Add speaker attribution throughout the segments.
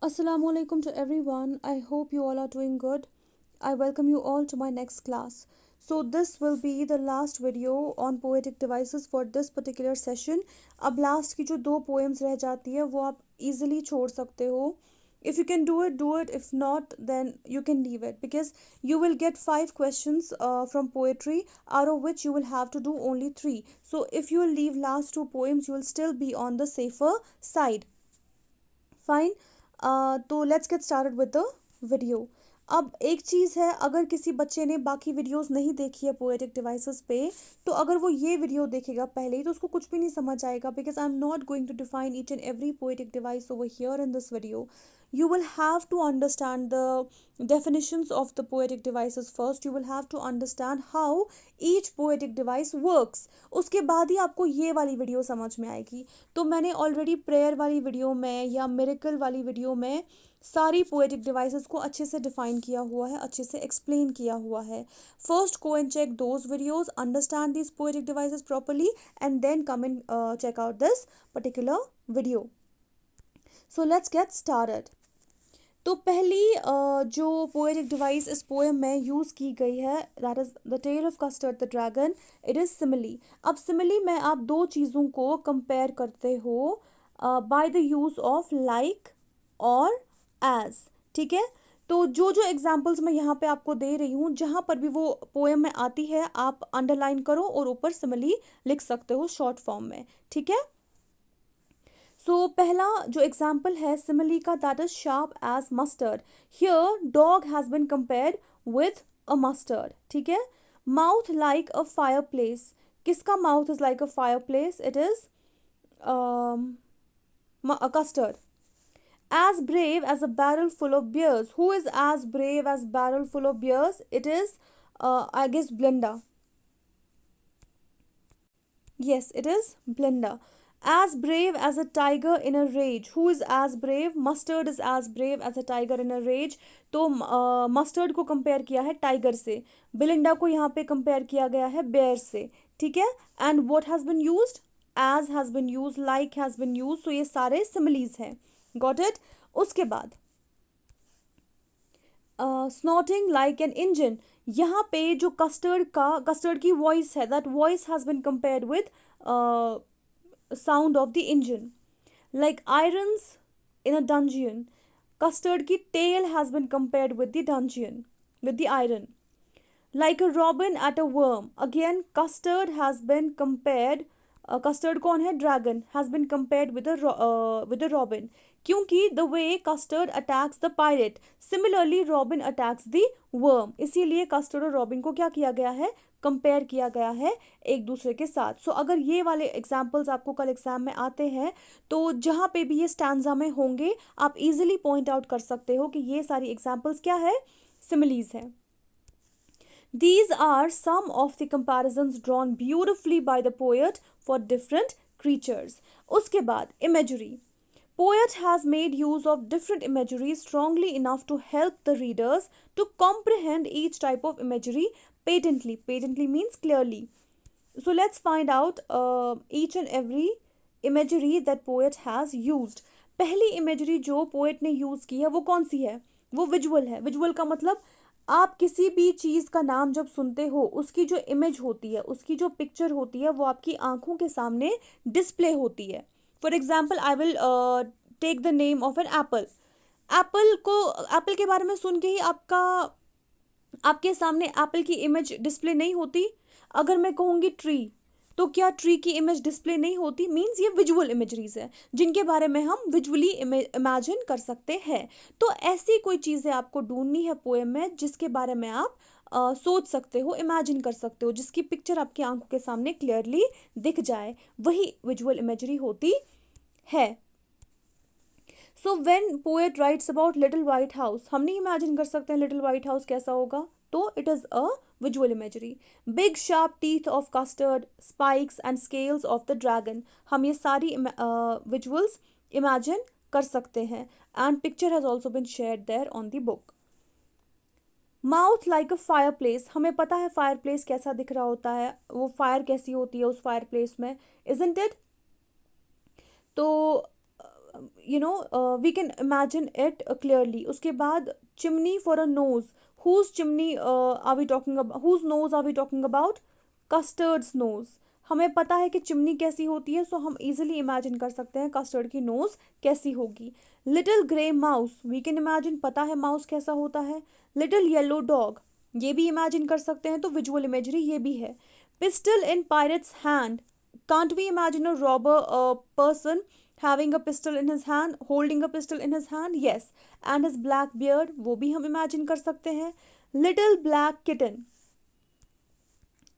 Speaker 1: Assalamu alaikum to everyone. I hope you all are doing good. I welcome you all to my next class. So this will be the last video on poetic devices for this particular session. अब last की जो दो poems रह जाती है वो आप easily छोड़ सकते हो. If you can do it, do it. If not, then you can leave it because you will get 5 questions from poetry, out of which you will have to do only 3. So if you leave last 2 poems, you will still be on the safer side. Fine. तो let's get started with the video. अब एक चीज़ है, अगर किसी बच्चे ने बाकी videos नहीं देखी है पोएटिक डिवाइसेस पे, तो अगर वो ये वीडियो देखेगा पहले ही तो उसको कुछ भी नहीं समझ आएगा, because I am not going to define each and every poetic device over here in this video. You will have to understand the definitions of the poetic devices first. You will have to understand how each poetic device works. उसके बाद ही आपको ये वाली video समझ में आएगी. तो मैंने ऑलरेडी प्रेयर वाली वीडियो में या मिरेकल वाली वीडियो में सारी पोएटिक डिवाइसेस को अच्छे से डिफाइन किया हुआ है, अच्छे से एक्सप्लेन किया हुआ है. First go and check those videos, understand this poetic devices properly and then come and check out this particular video. So let's get started. तो पहली जो पोएटिक डिवाइस इस पोएम में यूज़ की गई है, that is the tale of Custard the dragon. It is simile. अब simile में आप दो चीज़ों को कंपेयर करते हो by the use of like और एज. ठीक है. तो जो जो एग्जाम्पल्स मैं यहाँ पे आपको दे रही हूँ, जहाँ पर भी वो पोएम में आती है आप अंडरलाइन करो और ऊपर सिमिली लिख सकते हो शॉर्ट फॉर्म में. ठीक है. सो पहला जो एग्जाम्पल है सिमिली का, that is sharp as mustard. Here dog has been compared with a mustard. ठीक है. Mouth like a fireplace. किसका mouth is like a fireplace? It is custard. As brave as a barrel full of beers. Who is as brave as barrel full of beers? It is I guess Blinda. Yes, it is Blinda. As brave as a tiger in a rage. Who is as brave? Mustard is as brave as a tiger in a rage. तो mustard को compare किया है tiger से, बिलिंडा को यहाँ पे compare किया गया है बेयर से. ठीक है. And what has been used? As has been used, like has been used. तो ये सारे सिमिलीज हैं. Got it. उसके बाद स्नॉटिंग लाइक एन इंजन. यहाँ पे जो कस्टर्ड की वॉइस है, that voice has been compared with sound of the engine. Like irons in a dungeon. Custard की tail has been compared with the dungeon, with the iron. Like a robin at a worm. Again, custard has been compared. Custard कौन है? Dragon has been compared with a robin. क्योंकि the way custard attacks the pirate, similarly robin attacks the worm. इसीलिए custard और robin को क्या किया गया है? कंपेयर किया गया है एक दूसरे के साथ. सो अगर ये वाले एग्जाम्पल्स आपको कल एग्जाम में आते हैं तो जहाँ पे भी ये स्टैंजा में होंगे आप इजीली पॉइंट आउट कर सकते हो कि ये सारी एग्जाम्पल्स क्या है? सिमिलीज है. These are some of the comparisons drawn beautifully by the poet for different creatures. उसके बाद imagery. Poet has made use of different imagery strongly enough to help the readers to comprehend each type of imagery patently. Patently means clearly. So let's find out each and every imagery that poet has used. पहली imagery जो poet ने use की है वो कौन सी है? वो visual है. visual का मतलब आप किसी भी चीज़ का नाम जब सुनते हो उसकी जो इमेज होती है, उसकी जो पिक्चर होती है वो आपकी आंखों के सामने डिस्प्ले होती है. For example I will take the name of an apple. Apple के बारे में सुन के ही आपके सामने एप्पल की इमेज डिस्प्ले नहीं होती. अगर मैं कहूँगी ट्री, तो क्या ट्री की इमेज डिस्प्ले नहीं होती? मीन्स ये विजुअल इमेजरीज है जिनके बारे में हम विजुअली इमेजिन कर सकते हैं. तो ऐसी कोई चीज़ें आपको ढूंढनी है पोएम में जिसके बारे में आप सोच सकते हो, इमेजिन कर सकते हो, जिसकी पिक्चर आपकी आंखों के सामने क्लियरली दिख जाए, वही विजुअल इमेजरी होती है. So when poet writes about little white house, हम नहीं इमेजिन कर सकते हैं लिटिल वाइट हाउस कैसा होगा, तो it is a visual imagery. Big sharp teeth of custard, spikes and scales of the dragon. हम ये सारी visuals imagine कर सकते हैं. And picture has also been shared there on the book. Mouth like a fireplace. हमें पता है fireplace कैसा दिख रहा होता है, वो fire कैसी होती है उस fireplace में, isn't it? तो we can imagine it clearly. उसके बाद chimney for a nose. Whose chimney are we talking about, whose nose are we talking about? Custard's nose. हमें पता है कि चिमनी कैसी होती है, सो हम इजीली इमेजिन कर सकते हैं कस्टर्ड की नोज कैसी होगी. Little grey mouse, we can imagine, पता है माउस कैसा होता है. लिटिल येलो डॉग, ये भी इमेजिन कर सकते हैं, तो विजुअल इमेजरी ये भी है. Pistol in pirates hand, can't we imagine a robber person having a pistol in his hand, holding a pistol in his hand? Yes. And his black beard, वो भी हम imagine कर सकते हैं. Little black kitten,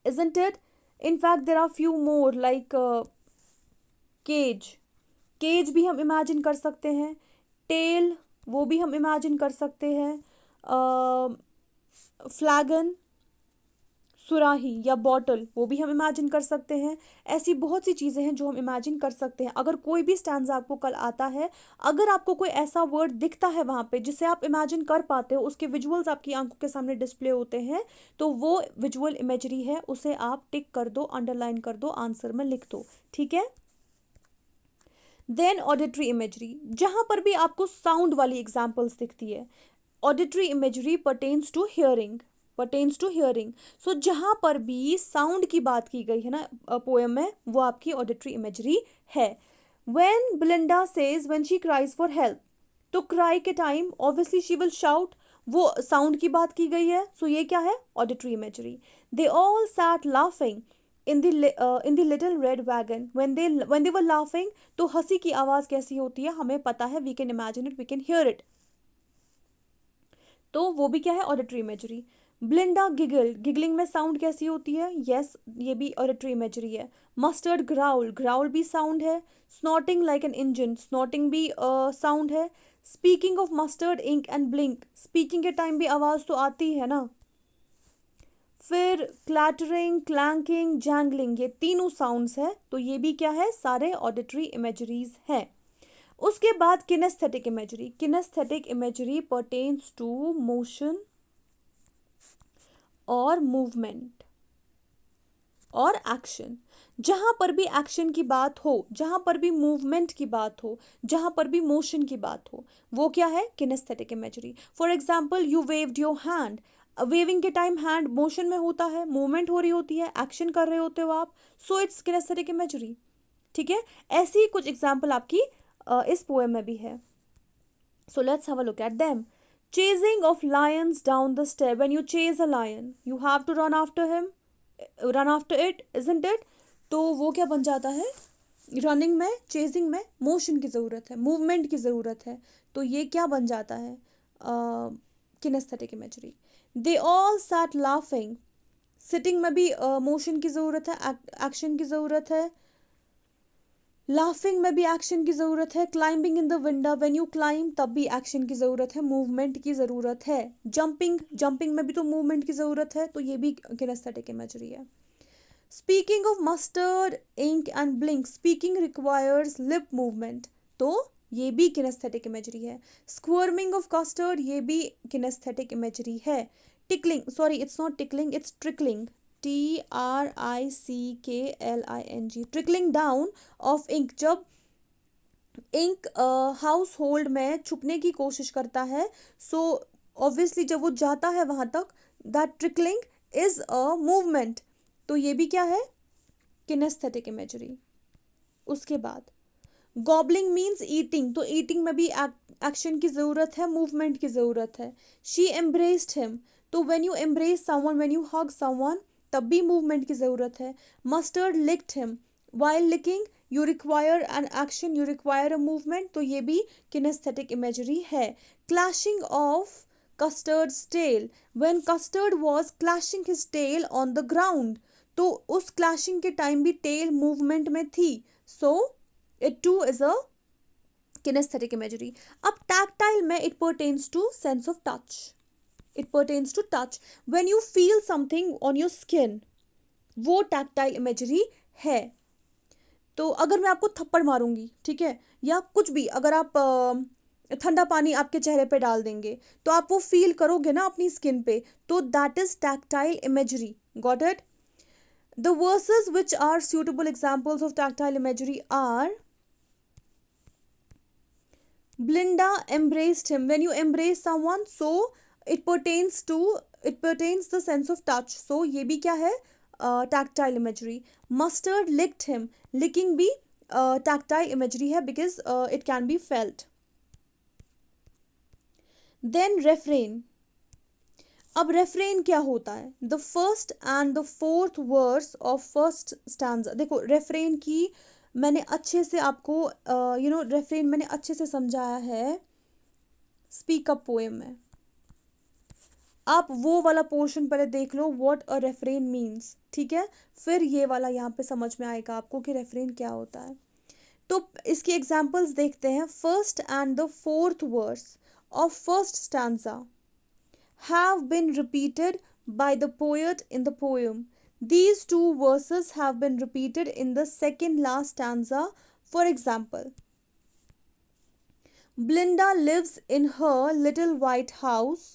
Speaker 1: isn't it? In fact, there are few more like cage. Cage भी हम imagine कर सकते हैं. Tail, वो भी हम imagine कर सकते हैं. Flagon, सुराही या बॉटल, वो भी हम इमेजिन कर सकते हैं. ऐसी बहुत सी चीज़ें हैं जो हम इमेजिन कर सकते हैं. अगर कोई भी स्टैंजा आपको कल आता है, अगर आपको कोई ऐसा वर्ड दिखता है वहाँ पे जिसे आप इमेजिन कर पाते हो, उसके विजुअल्स आपकी आंखों के सामने डिस्प्ले होते हैं, तो वो विजुअल इमेजरी है. उसे आप टिक कर दो, अंडरलाइन कर दो, आंसर में लिख दो. ठीक है. देन ऑडिटरी इमेजरी, जहाँ पर भी आपको साउंड वाली एग्जाम्पल्स दिखती है. Auditory imagery pertains to hearing, pertains to hearing. So जहाँ पर भी साउंड की बात की गई है ना पोएम में, वो आपकी ऑडिटरी इमेजरी है. When Belinda says when she cries for help, तो क्राई के time obviously she will shout, वो साउंड की बात की गई है. सो ये क्या है? Auditory imagery. They all sat laughing in the little red wagon, when they were laughing, तो हंसी की आवाज कैसी होती है हमें पता है. we can imagine it, we can hear it. तो वो भी क्या है? Auditory imagery. Belinda giggle, giggling में साउंड कैसी होती है? यस, ये भी ऑडिटरी इमेजरी है. मस्टर्ड ग्राउल, ग्राउल भी साउंड है. Snorting like an engine, snorting भी साउंड है. Speaking of Mustard Ink and Blink, speaking के टाइम भी आवाज तो आती है ना. फिर क्लैटरिंग, क्लैंकिंग, जैंगलिंग, ये तीनों साउंड्स है, तो ये भी क्या है? सारे ऑडिटरी इमेजरीज हैं. उसके बाद kinesthetic imagery. Kinesthetic imagery pertains to motion और मूवमेंट और एक्शन. जहां पर भी एक्शन की बात हो, जहां पर भी मूवमेंट की बात हो, जहां पर भी मोशन की बात हो, वो क्या है? Kinesthetic imagery. For example, you waved your hand. Waving के टाइम हैंड मोशन में होता है, मूवमेंट हो रही होती है, एक्शन कर रहे होते हो आप, सो इट्स किनेस्थेटिक इमेजरी. ठीक है. ऐसी कुछ एग्जाम्पल आपकी इस पोएम में भी है. So let's have a look at them. Chasing of lions down the stair. When you chase a lion, you have to run after him, run after it, isn't it? तो वो क्या बन जाता है? रनिंग में, चेजिंग में motion की ज़रूरत है, मूवमेंट की ज़रूरत है, तो ये क्या बन जाता है? Kinesthetic imagery. They all sat laughing, sitting में भी मोशन की ज़रूरत है, एक्शन की ज़रूरत है. लाफिंग में भी एक्शन की ज़रूरत है. Climbing in the window, when you climb तब भी एक्शन की ज़रूरत है, मूवमेंट की ज़रूरत है. जंपिंग, जंपिंग में भी तो मूवमेंट की ज़रूरत है, तो ये भी किनेस्थेटिक इमेजरी है. Speaking of Mustard Ink and Blink, speaking requires lip movement, तो ये भी किनेस्थेटिक इमेजरी है. स्क्वर्मिंग ऑफ कस्टर्ड, ये भी किनेस्थेटिक इमेजरी है. Tickling, sorry it's not tickling, it's trickling, TRICKLING, trickling down of Ink. जब इंक हाउस होल्ड में छुपने की कोशिश करता है, सो ऑब्वियसली जब वो जाता है वहां तक, that trickling is a movement, तो ये भी क्या है? Kinesthetic imagery. उसके बाद गॉबलिंग मीन्स ईटिंग, तो ईटिंग में भी एक्शन की ज़रूरत है, मूवमेंट की ज़रूरत है. शी एम्ब्रेस्ड हिम, तो when you embrace someone, when you hug someone, तब भी मूवमेंट की ज़रूरत है. Mustard licked him, while licking you require an action, you require a movement, तो ये भी किनेस्थेटिक इमेजरी है. Clashing of Custard's tail, when Custard was clashing his tail on the ground, तो उस क्लैशिंग के टाइम भी टेल मूवमेंट में थी, सो it too is a kinesthetic imagery. अब tactile में it pertains to sense of touch. It pertains to touch. When you feel something on your skin, वो tactile imagery है. तो अगर मैं आपको थप्पड़ मारूंगी, ठीक है, या कुछ भी, अगर आप ठंडा पानी आपके चेहरे पे डाल देंगे, तो आप वो फील करोगे ना अपनी स्किन पे, तो that is tactile imagery. Got it? The verses which are suitable examples of tactile imagery are Belinda embraced him. When you embrace someone, so it pertains to, it pertains the sense of touch. So ये भी क्या है, tactile imagery. Mustard licked him. Licking भी tactile imagery है because it can be felt. Then refrain. अब refrain क्या होता है? The first and the fourth verse of first stanza. देखो रेफरेन की मैंने अच्छे से आपको रेफरेन मैंने अच्छे से समझाया है स्पीक अप पोएम में. आप वो वाला पोर्शन पहले देख लो, व्हाट अ रेफरेन मीन्स. ठीक है, फिर ये वाला यहाँ पे समझ में आएगा आपको कि रेफरेन क्या होता है. तो इसकी एग्जाम्पल्स देखते हैं. First and the fourth verse of first stanza have been repeated by the poet in the poem. These two verses have been repeated in the second last stanza. For example, Belinda lives in her little white house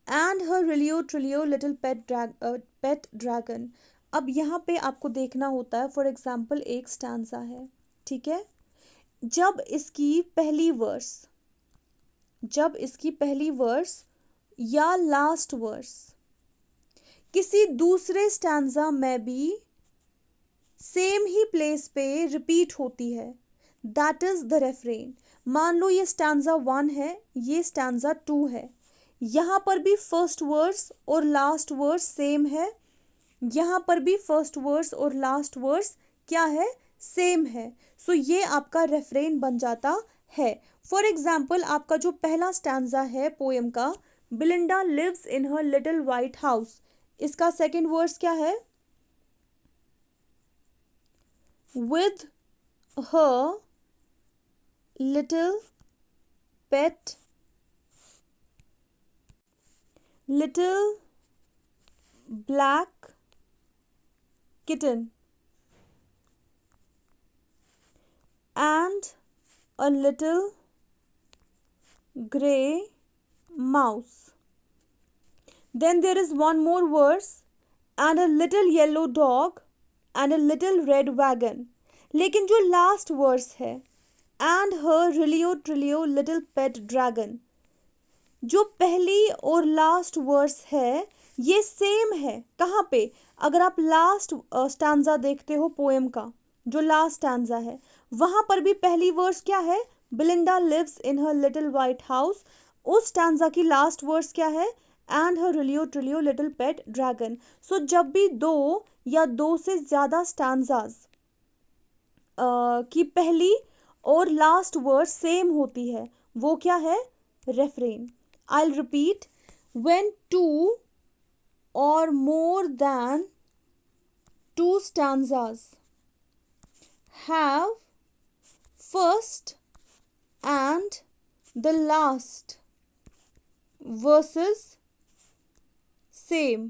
Speaker 1: and her Trilio little pet dragon. अब यहाँ पे आपको देखना होता है. For example एक stanza है, ठीक है, जब इसकी पहली वर्स या लास्ट वर्स किसी दूसरे स्टैंजा में भी सेम ही प्लेस पे रिपीट होती है, दैट इज द रेफरेन. मान लो ये स्टैंजा 1 है, ये स्टैंजा 2 है, यहाँ पर भी फर्स्ट वर्स और लास्ट वर्स सेम है, यहाँ पर भी फर्स्ट वर्स और लास्ट वर्स क्या है, सेम है. सो ये आपका रेफरेन बन जाता है. फॉर एग्जाम्पल आपका जो पहला स्टैंजा है पोएम का, Belinda lives in her little white house, इसका सेकेंड वर्स क्या है, with her little pet little black kitten and a little grey mouse. Then there is one more verse, and a little yellow dog and a little red wagon. लेकिन जो last verse है, and her Trilio little pet dragon, जो पहली और last verse है ये same है. कहाँ पे? अगर आप लास्ट स्टैंजा देखते हो पोएम का, जो लास्ट स्टैंजा है वहाँ पर भी पहली वर्स क्या है, Belinda lives in her little white house. उस स्टैंजा की लास्ट वर्स क्या है, and her Trilio little pet dragon. So जब भी दो या दो से ज़्यादा स्टैंजाज की पहली और लास्ट वर्स सेम होती है, वो क्या है, refrain. I will repeat. When 2 or more than 2 stanzas have first and the last verses same,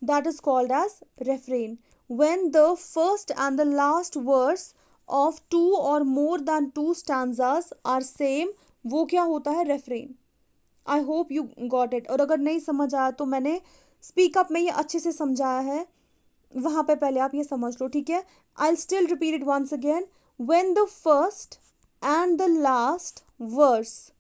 Speaker 1: that is called as refrain. When the first and the last verse of 2 or more than 2 stanzas are same, वो क्या होता है, refrain. I hope you got it. और अगर नहीं समझ आया तो मैंने स्पीकअप में ये अच्छे से समझाया है, वहाँ पे पहले आप ये समझ लो, ठीक है. I still repeat it once again. When the first and the last verse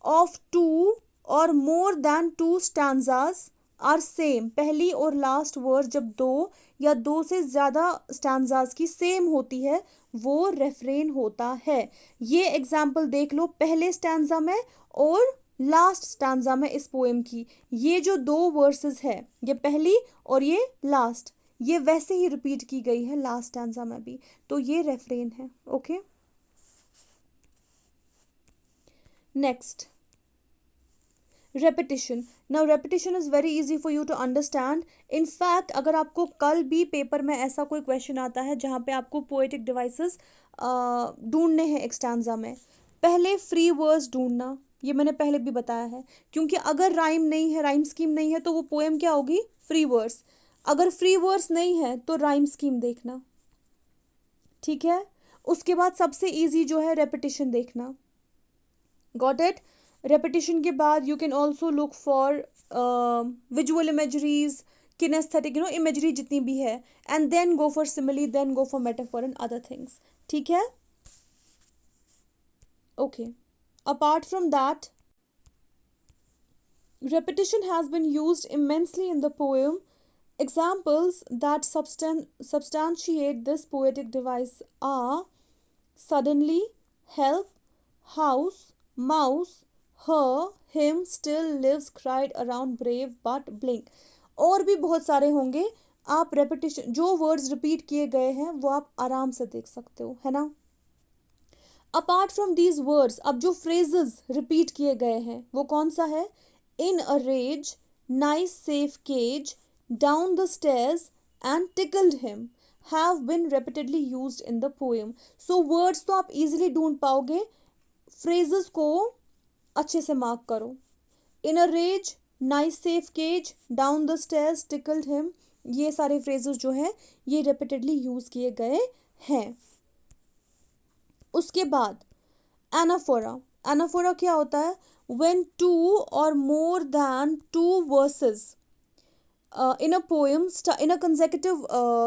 Speaker 1: of 2 और more than 2 stanzas are same, पहली और लास्ट वर्स जब 2 या 2 से ज़्यादा स्टैंजाज की सेम होती है, वो रेफरेन होता है. ये एग्जाम्पल देख लो पहले स्टैंजा में और लास्ट स्टैंजा में इस पोएम की. ये जो 2 वर्सेस है, ये पहली और ये लास्ट, ये वैसे ही रिपीट की गई है लास्ट स्टैंजा में भी, तो ये रेफरेन है. Okay, next, repetition. Now repetition is very easy for you to understand. In fact अगर आपको कल भी पेपर में ऐसा कोई क्वेश्चन आता है जहाँ पे आपको पोएटिक डिवाइसेस ढूंढने हैं एक स्टैंजा में, पहले फ्री वर्ड्स ढूंढना, ये मैंने पहले भी बताया है, क्योंकि अगर राइम नहीं है, राइम स्कीम नहीं है, तो वो पोएम क्या होगी, फ्री वर्ड्स. अगर फ्री वर्ड्स नहीं है तो राइम स्कीम देखना, ठीक है. उसके बाद सबसे इजी जो है रेपिटेशन देखना. Got it. रेपिटेशन के बाद you can also look for visual imageries, kinesthetic imagery जितनी भी है, and then go for simile, then go for metaphor and other things. ठीक है. Okay. Apart from that, repetition has been used immensely in the poem. Examples that substantiate this poetic device are suddenly, help, house, mouse, her, him, still lives, cried around, brave, but blink. और भी बहुत सारे होंगे. आप repetition, जो words repeat किए गए हैं वो आप आराम से देख सकते हो, है ना. अपार्ट फ्रॉम दीज वर्ड्स, अब जो फ्रेजेस रिपीट किए गए हैं वो कौन सा है? In a rage, nice safe cage, down the stairs and tickled him have been repeatedly used in the poem. So words तो आप इजीली ढूंढ पाओगे, फ्रेजेस को अच्छे से मार्क करो. In a rage, nice safe cage, down the stairs, tickled him, ये सारे फ्रेजेस जो हैं ये रेपिटेडली यूज किए गए हैं. उसके बाद एनाफोरा. एनाफोरा क्या होता है? व्हेन टू और more than two verses in a poem in a consecutive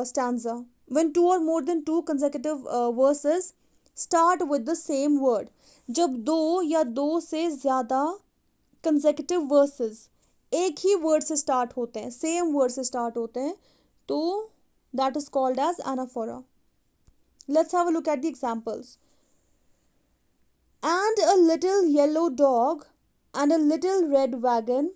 Speaker 1: stanza, when two or more than two consecutive verses start with the same word. जब दो या दो से ज़्यादा consecutive verses एक ही word से start होते हैं, same word से start होते हैं, तो that is called as anaphora. Let's have a look at the examples. And a little yellow dog, and a little red wagon,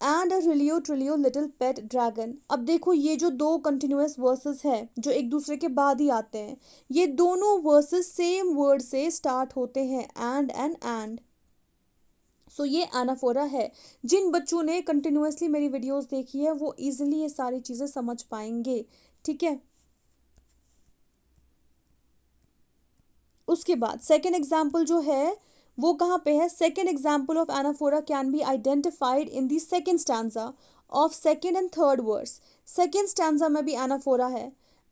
Speaker 1: and a realio trulio little pet dragon. अब देखो ये जो दो continuous versus है जो एक दूसरे के बाद ही आते हैं, ये दोनों वर्सेस सेम वर्ड से स्टार्ट होते हैं, एंड. सो ये एनाफोरा है. जिन बच्चों ने कंटिन्यूसली मेरी वीडियोस देखी है वो इजीली ये सारी चीज़ें समझ पाएंगे. ठीक है. उसके बाद सेकेंड एग्जाम्पल जो है वो कहाँ पे है? Second example of anaphora can be identified in the second stanza of second and third verse. Second stanza में भी एनाफोरा है.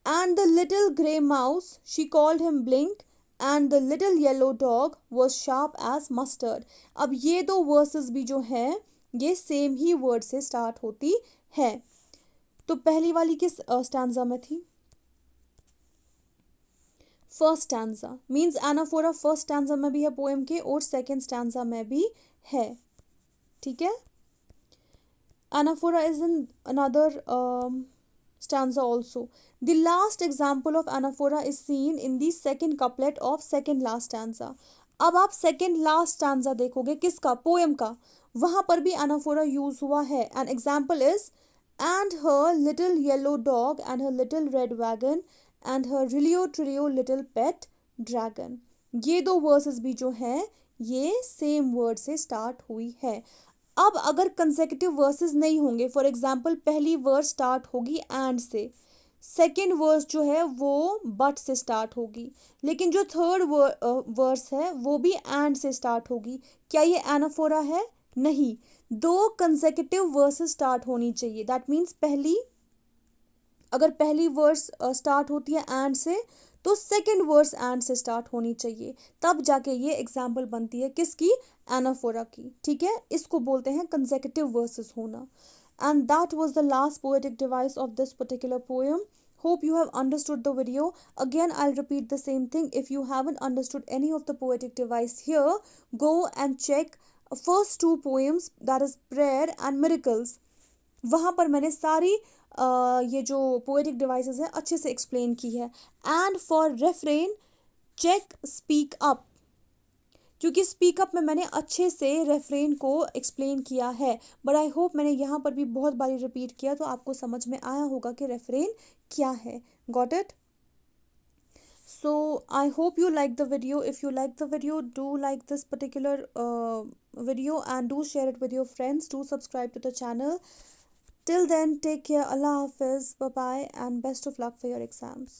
Speaker 1: And the little grey mouse she called him Blink, and the little yellow dog was sharp as Mustard. अब ये दो verses भी जो हैं ये सेम ही वर्ड से स्टार्ट होती है. तो पहली वाली किस स्टैंजा में थी? First stanza. Means anaphora first stanza में भी है पोएम के और सेकेंड स्टैंजा में भी है. ठीक है. Anaphora is in another stanza also. The last example of anaphora is seen in the second couplet of second last stanza. अब आप second last stanza देखोगे किसका? पोएम का. वहां पर भी anaphora यूज हुआ है. An example is and her little yellow dog and her little red wagon and her rilio trilio little pet dragon. ये दो वर्सेस भी जो हैं ये सेम वर्ड से स्टार्ट हुई है. अब अगर कंसेक्यूटिव वर्सेस नहीं होंगे, फॉर एग्जांपल पहली वर्स स्टार्ट होगी एंड से, सेकेंड वर्स जो है वो बट से स्टार्ट होगी, लेकिन जो थर्ड वर्स है वो भी एंड से स्टार्ट होगी. क्या ये एनाफोरा है? नहीं. दो कंसेक्यूटिव वर्सेस स्टार्ट होनी चाहिए. दैट मीन्स अगर पहली वर्स स्टार्ट होती है एंड से तो सेकेंड वर्स एंड से स्टार्ट होनी चाहिए, तब जाके ये एग्जाम्पल बनती है किसकी? एनाफोरा की. ठीक है. इसको बोलते हैं कंसेक्यूटिव वर्सेस होना. And that was the last poetic device of this particular poem. Hope you have understood the video. Again, I'll repeat the same thing. If you haven't understood any of the poetic device here, go and check first two poems, that is Prayer and Miracles. वहाँ पर मैंने सारी ये जो poetic devices हैं अच्छे से explain की है. And for refrain check speak up, क्योंकि स्पीक अप में मैंने अच्छे से रेफरेन को एक्सप्लेन किया है. बट आई होप मैंने यहाँ पर भी बहुत बारी रिपीट किया तो आपको समझ में आया होगा कि रेफरेन क्या है. Got it? So I hope you like the video. If you like the video, do like this particular video and do share it with your friends. Do subscribe to the channel. Till then, take care. Allah Hafiz. Bye bye and best of luck for your exams.